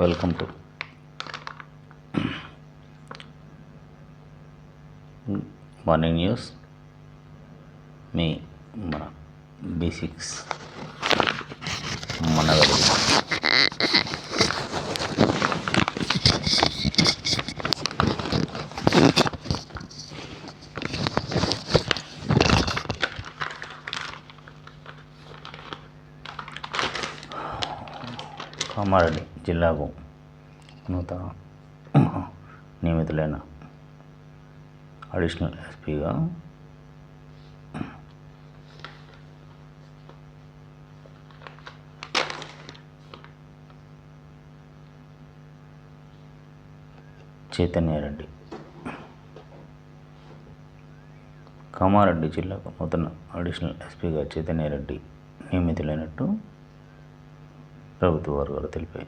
Welcome to morning news. మీ మన B6 మనగలి. Kamareddy జిల్లాకు నూతన నియమితులైన అడిషనల్ ఎస్పీగా చైతన్యారెడ్డి. కామారెడ్డి జిల్లాకు నూతన అడిషనల్ ఎస్పీగా చైతన్యారెడ్డి నియమితులైనట్టు ప్రభుత్వ వర్గాలు తెలిపాయి.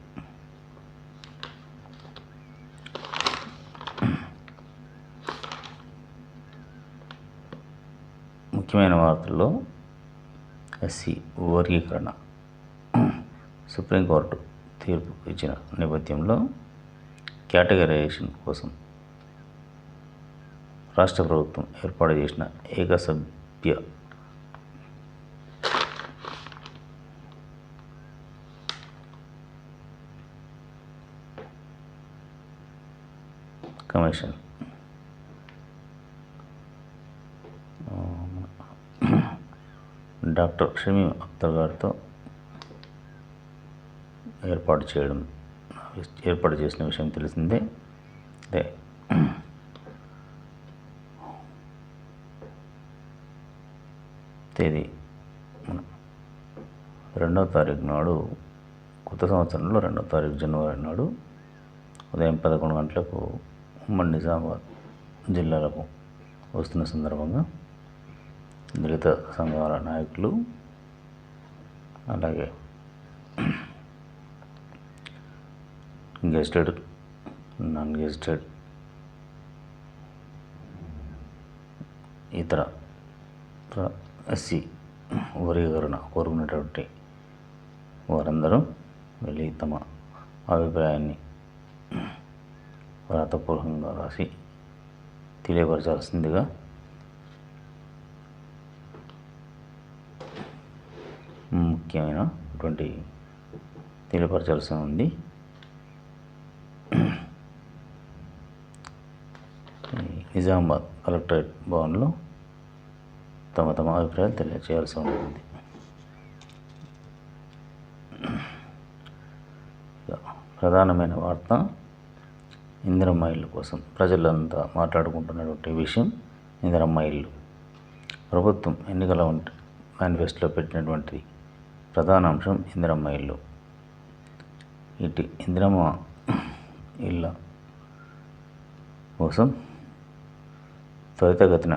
ముఖ్యమైన వార్తల్లో ఎస్సీ వర్గీకరణ సుప్రీంకోర్టు తీర్పు ఇచ్చిన నేపథ్యంలో కేటగరైజేషన్ కోసం రాష్ట్ర ప్రభుత్వం ఏర్పాటు చేసిన ఏకసభ్య కమిషన్ డాక్టర్ షమీం అఖ్తర్ గారితో ఏర్పాటు చేసిన విషయం తెలిసిందే. అదే తేదీ 2వ తారీఖు నాడు, కొత్త సంవత్సరంలో 2వ తారీఖు జనవరి నాడు ఉదయం 11 గంటలకు ఉమ్మడి నిజామాబాద్ జిల్లాలకు వస్తున్న సందర్భంగా దళిత సంఘాల నాయకులు, అలాగే గెస్టెడ్, నాన్ గెస్టెడ్, ఇతర ఎస్సీ వర్గీకరణ కోరుకునేటువంటి వారందరూ వెళ్ళి తమ అభిప్రాయాన్ని వ్రాతపూర్వకంగా రాసి తెలియపరచాల్సిందిగా ముఖ్యమైనటువంటి తెలియపరచాల్సి ఉంది. నిజామాబాద్ కలెక్టరేట్ భవన్లో తమ అభిప్రాయాలు తెలియజేయాల్సి ఉంటుంది. ప్రధానమైన వార్త ఇందిరమ్మ ఇల్లు కోసం ప్రజలంతా మాట్లాడుకుంటున్నటువంటి విషయం ఇందిరమ్మ ఇల్లు. ప్రభుత్వం ఎన్నికల మేనిఫెస్టోలో పెట్టినటువంటి ప్రధాన అంశం ఇందిరమ్మ ఇల్లు. ఇటు ఇందిరమ్మ ఇళ్ళ కోసం త్వరితగతిన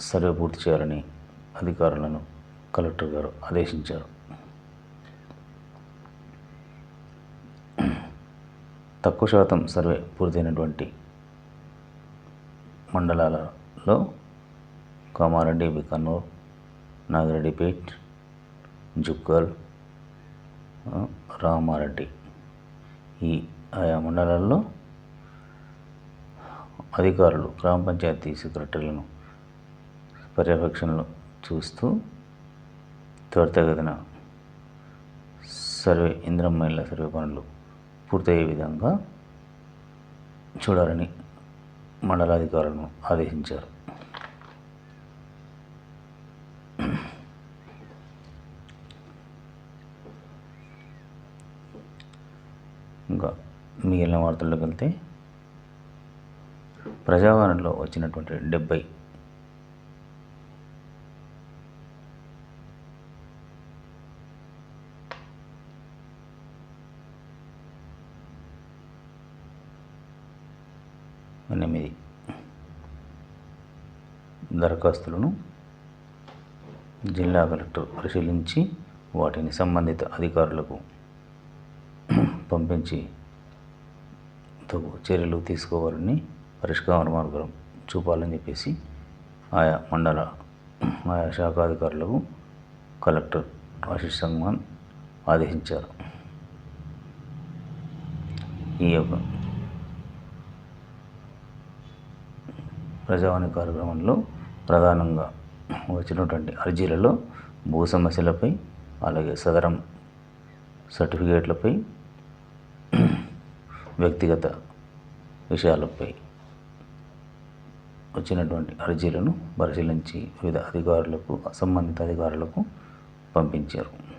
సర్వే పూర్తి చేయాలని అధికారులను కలెక్టర్ గారు ఆదేశించారు. తక్కువ శాతం సర్వే పూర్తయినటువంటి మండలాలలో కామారెడ్డి, బికన్నూర్, నాగిరెడ్డిపేట్, జుక్కల్, రామారెడ్డి, ఈ ఆయా మండలాల్లో అధికారులు గ్రామ పంచాయతీ సెక్రటరీలను పర్యవేక్షణలు చూస్తూ త్వరితగతిన ఇందిరమ్మ ఇళ్ళ సర్వే పనులు పూర్తయ్యే విధంగా చూడాలని మండలాధికారులను ఆదేశించారు. ఇంకా మిగిలిన వార్తల్లోకి వెళ్తే, ప్రజావాణిలో వచ్చినటువంటి 78 దరఖాస్తులను జిల్లా కలెక్టర్ పరిశీలించి వాటిని సంబంధిత అధికారులకు పంపించి తగు చర్యలు తీసుకోవాలని, పరిష్కార మార్గం చూపాలని చెప్పేసి ఆయా శాఖాధికారులకు కలెక్టర్ ఆశీష్ సంగ్మాన్ ఆదేశించారు. ఈ యొక్క ప్రజావాణి కార్యక్రమంలో ప్రధానంగా వచ్చినటువంటి అర్జీలలో భూ సమస్యలపై, అలాగే సదరం సర్టిఫికేట్లపై, వ్యక్తిగత విషయాలపై వచ్చినటువంటి అర్జీలను పరిశీలించి వివిధ అధికారులకు, సంబంధిత అధికారులకు పంపించారు.